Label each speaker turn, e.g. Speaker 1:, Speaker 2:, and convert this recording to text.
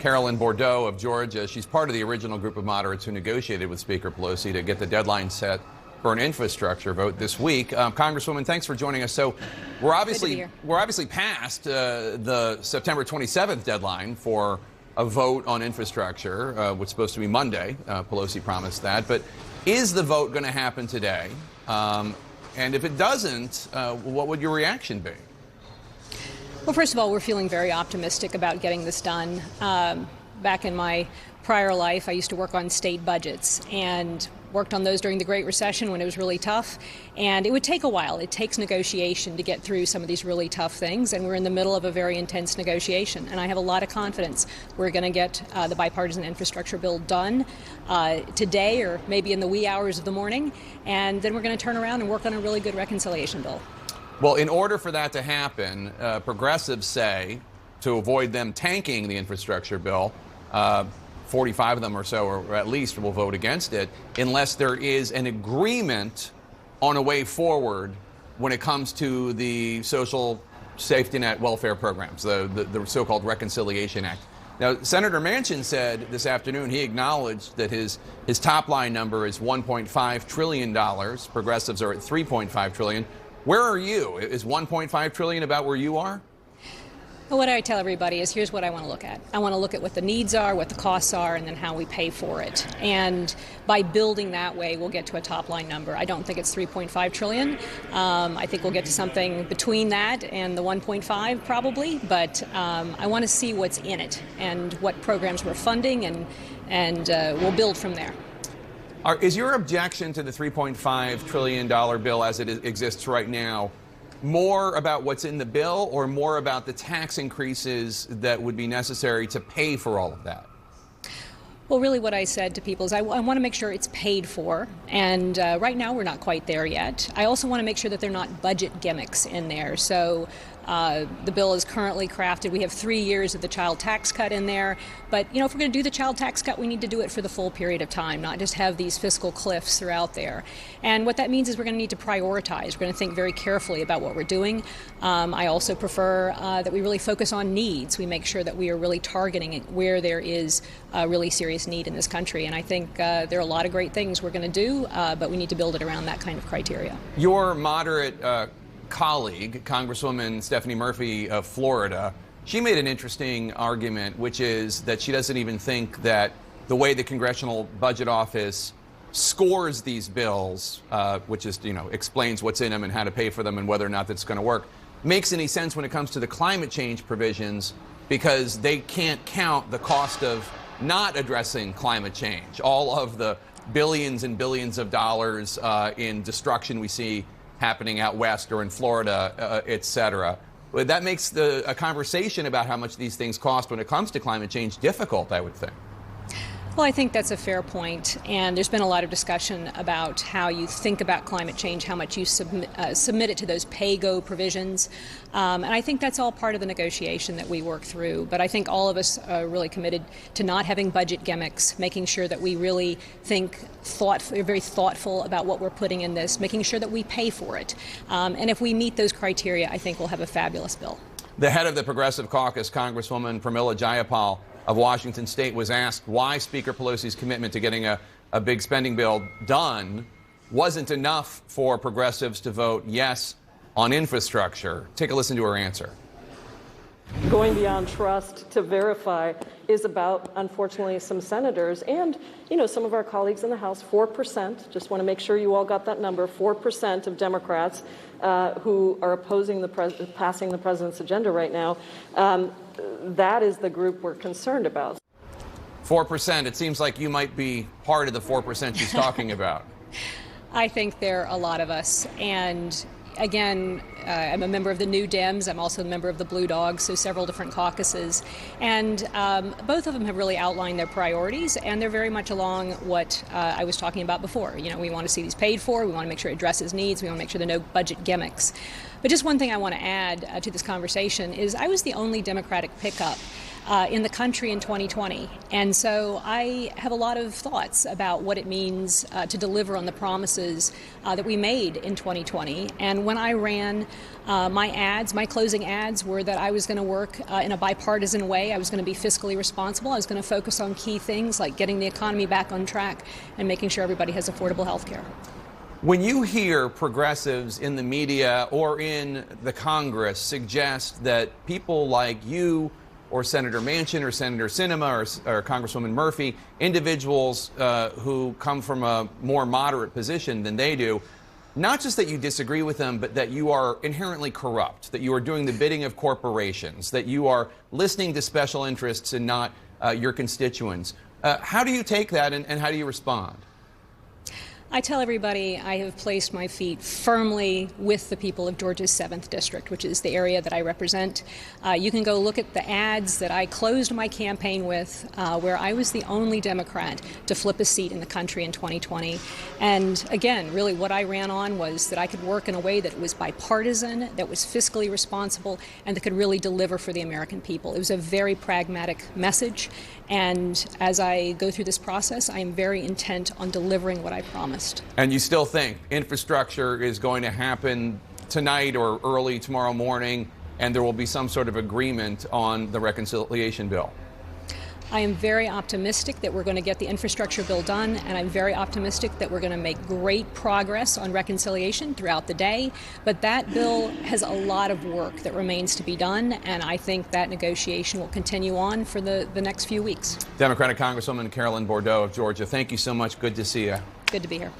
Speaker 1: Carolyn Bourdeaux of Georgia. She's part of the original group of moderates who negotiated with Speaker Pelosi to get the deadline set for an infrastructure vote this week. Congresswoman, thanks for joining us. So we're obviously past the September 27th deadline for a vote on infrastructure, which is supposed to be Monday. Pelosi promised that. But is the vote going to happen today? And if it doesn't, what would your reaction be?
Speaker 2: Well, first of all, we're feeling very optimistic about getting this done. Back in my prior life, I used to work on state budgets and worked on those during the Great Recession when it was really tough. And it would take a while. It takes negotiation to get through some of these really tough things. And we're in the middle of a very intense negotiation. And I have a lot of confidence we're going to get the bipartisan infrastructure bill done today or maybe in the wee hours of the morning. And then we're going to turn around and work on a really good reconciliation bill.
Speaker 1: Well, in order for that to happen, progressives say, to avoid them tanking the infrastructure bill, 45 of them or so, or at least, will vote against it unless there is an agreement on a way forward when it comes to the social safety net welfare programs, the so-called Reconciliation Act. Now, Senator Manchin said this afternoon he acknowledged that his top line number is $1.5 trillion. Progressives are at $3.5 trillion. Where are you? Is $1.5 trillion about where you are?
Speaker 2: Well, what I tell everybody is here's what I want to look at. I want to look at what the needs are, what the costs are, and then how we pay for it. And by building that way, we'll get to a top line number. I don't think it's $3.5 trillion. I think we'll get to something between that and the 1.5 probably. But I want to see what's in it and what programs we're funding, and we'll build from there.
Speaker 1: Is your objection to the $3.5 trillion bill as it exists right now more about what's in the bill or more about the tax increases that would be necessary to pay for all of that?
Speaker 2: Well, really what I said to people is I want to make sure it's paid for, and right now we're not quite there yet. I also want to make sure that there are not budget gimmicks in there. So the bill is currently crafted. We have 3 years of the child tax cut in there. But, you know, if we're going to do the child tax cut, we need to do it for the full period of time, not just have these fiscal cliffs throughout there. And what that means is we're going to need to prioritize. We're going to think very carefully about what we're doing. I also prefer that we really focus on needs. We make sure that we are really targeting where there is a really serious need in this country. And I think there are a lot of great things we're going to do, but we need to build it around that kind of criteria.
Speaker 1: Your moderate colleague, Congresswoman Stephanie Murphy of Florida, she made an interesting argument, which is that she doesn't even think that the way the Congressional Budget Office scores these bills, which is, you know, explains what's in them and how to pay for them and whether or not that's going to work, makes any sense when it comes to the climate change provisions, because they can't count the cost of not addressing climate change. All of the billions and billions of dollars in destruction we see happening out west or in Florida, et cetera. That makes a conversation about how much these things cost when it comes to climate change difficult, I would think.
Speaker 2: Well, I think that's a fair point, and there's been a lot of discussion about how you think about climate change, how much you submit it to those pay-go provisions, and I think that's all part of the negotiation that we work through. But I think all of us are really committed to not having budget gimmicks, making sure that we really think very thoughtful about what we're putting in this, making sure that we pay for it. And if we meet those criteria, I think we'll have a fabulous bill.
Speaker 1: The head of the Progressive Caucus, Congresswoman Pramila Jayapal of Washington State, was asked why Speaker Pelosi's commitment to getting a big spending bill done wasn't enough for progressives to vote yes on infrastructure. Take a listen to her answer.
Speaker 3: Going beyond trust to verify is about, unfortunately, some senators and, you know, some of our colleagues in the House. 4%, just want to make sure you all got that number, 4% of Democrats who are opposing passing the president's agenda right now. That is the group we're concerned about.
Speaker 1: 4%. It seems like you might be part of the 4% she's talking about.
Speaker 2: I think there are a lot of us. And again, I'm a member of the New Dems. I'm also a member of the Blue Dogs, so several different caucuses. And both of them have really outlined their priorities, and they're very much along what I was talking about before. You know, we want to see these paid for. We want to make sure it addresses needs. We want to make sure there are no budget gimmicks. But just one thing I want to add to this conversation is I was the only Democratic pickup in the country in 2020. And so I have a lot of thoughts about what it means to deliver on the promises that we made in 2020. And when I ran my closing ads were that I was going to work in a bipartisan way. I was going to be fiscally responsible. I was going to focus on key things like getting the economy back on track and making sure everybody has affordable health care.
Speaker 1: When you hear progressives in the media or in the Congress suggest that people like you or Senator Manchin or Senator Sinema or Congresswoman Murphy, individuals who come from a more moderate position than they do, not just that you disagree with them, but that you are inherently corrupt, that you are doing the bidding of corporations, that you are listening to special interests and not your constituents. How do you take that and how do you respond?
Speaker 2: I tell everybody I have placed my feet firmly with the people of Georgia's 7th District, which is the area that I represent. You can go look at the ads that I closed my campaign with, where I was the only Democrat to flip a seat in the country in 2020. And again, really what I ran on was that I could work in a way that was bipartisan, that was fiscally responsible, and that could really deliver for the American people. It was a very pragmatic message. And as I go through this process, I am very intent on delivering what I promised.
Speaker 1: And you still think infrastructure is going to happen tonight or early tomorrow morning, and there will be some sort of agreement on the reconciliation bill?
Speaker 2: I am very optimistic that we're going to get the infrastructure bill done, and I'm very optimistic that we're going to make great progress on reconciliation throughout the day. But that bill has a lot of work that remains to be done, and I think that negotiation will continue on for the next few weeks.
Speaker 1: Democratic Congresswoman Carolyn Bourdeaux of Georgia, thank you so much. Good to see you.
Speaker 2: Good to be here.